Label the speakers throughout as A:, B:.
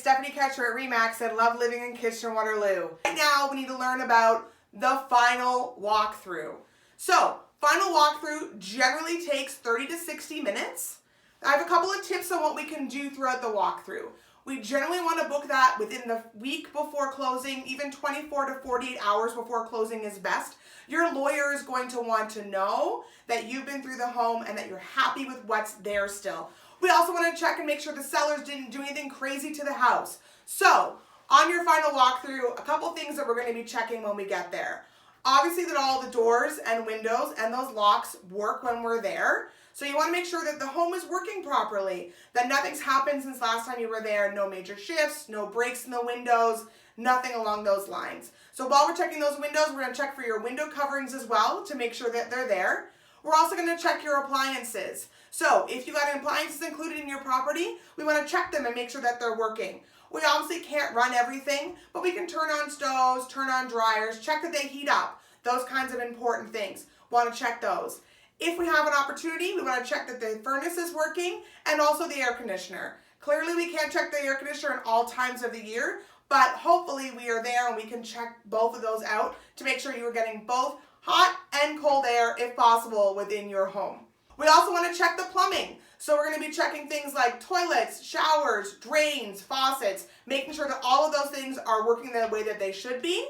A: it's Stephanie Ketcher at Remax and love living in Kitchener, Waterloo. Right now we need to learn about the final walkthrough. So, final walkthrough generally takes 30 to 60 minutes. I have a couple of tips on what we can do throughout the walkthrough. We generally want to book that within the week before closing, even 24 to 48 hours before closing is best. Your lawyer is going to want to know that you've been through the home and that you're happy with what's there still. We also want to check and make sure the sellers didn't do anything crazy to the house. So, on your final walkthrough, a couple things that we're going to be checking when we get there. Obviously that all the doors and windows and those locks work when we're there. So you want to make sure that the home is working properly, that nothing's happened since last time you were there, no major shifts, no breaks in the windows, nothing along those lines. So while we're checking those windows, we're going to check for your window coverings as well to make sure that they're there. We're also going to check your appliances. So if you got appliances included in your property, we want to check them and make sure that they're working. We obviously can't run everything, but we can turn on stoves, turn on dryers, check that they heat up. Those kinds of important things. Want to check those. If we have an opportunity, we want to check that the furnace is working and also the air conditioner. Clearly we can't check the air conditioner at all times of the year, but hopefully we are there and we can check both of those out to make sure you are getting both hot and cold air if possible within your home. We also want to check the plumbing. So we're going to be checking things like toilets, showers, drains, faucets, making sure that all of those things are working the way that they should be.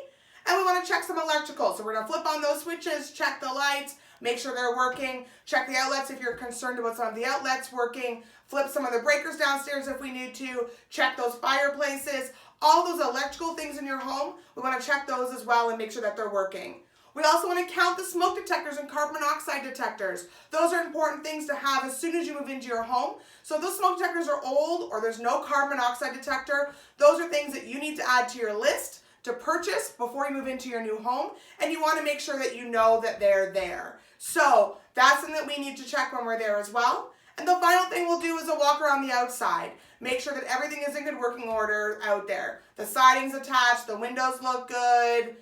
A: And we want to check some electrical. So we're going to flip on those switches, check the lights, make sure they're working, check the outlets if you're concerned about some of the outlets working, flip some of the breakers downstairs if we need to, check those fireplaces, all those electrical things in your home, we want to check those as well and make sure that they're working. We also want to count the smoke detectors and carbon monoxide detectors. Those are important things to have as soon as you move into your home. So if those smoke detectors are old or there's no carbon monoxide detector, those are things that you need to add to your list to purchase before you move into your new home, and you want to make sure that you know that they're there. So that's something that we need to check when we're there as well. And the final thing we'll do is a walk around the outside. Make sure that everything is in good working order out there. The siding's attached, the windows look good,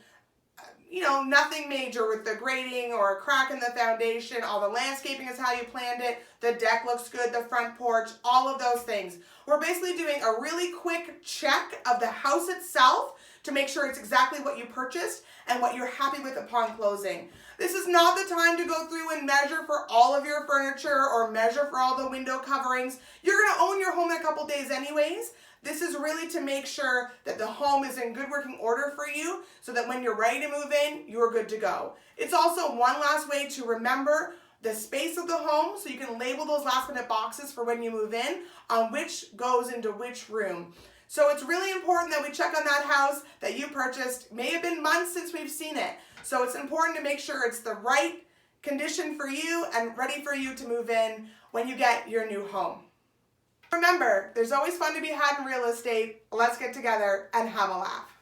A: nothing major with the grading or a crack in the foundation. All the landscaping is how you planned it. The deck looks good, the front porch, all of those things. We're basically doing a really quick check of the house itself to make sure it's exactly what you purchased and what you're happy with upon closing. This is not the time to go through and measure for all of your furniture or measure for all the window coverings. You're going to own your home in a couple days anyways. This is really to make sure that the home is in good working order for you so that when you're ready to move in, you're good to go. It's also one last way to remember the space of the home so you can label those last minute boxes for when you move in on which goes into which room. So it's really important that we check on that house that you purchased. May have been months since we've seen it. So it's important to make sure it's the right condition for you and ready for you to move in when you get your new home. Remember, there's always fun to be had in real estate. Let's get together and have a laugh.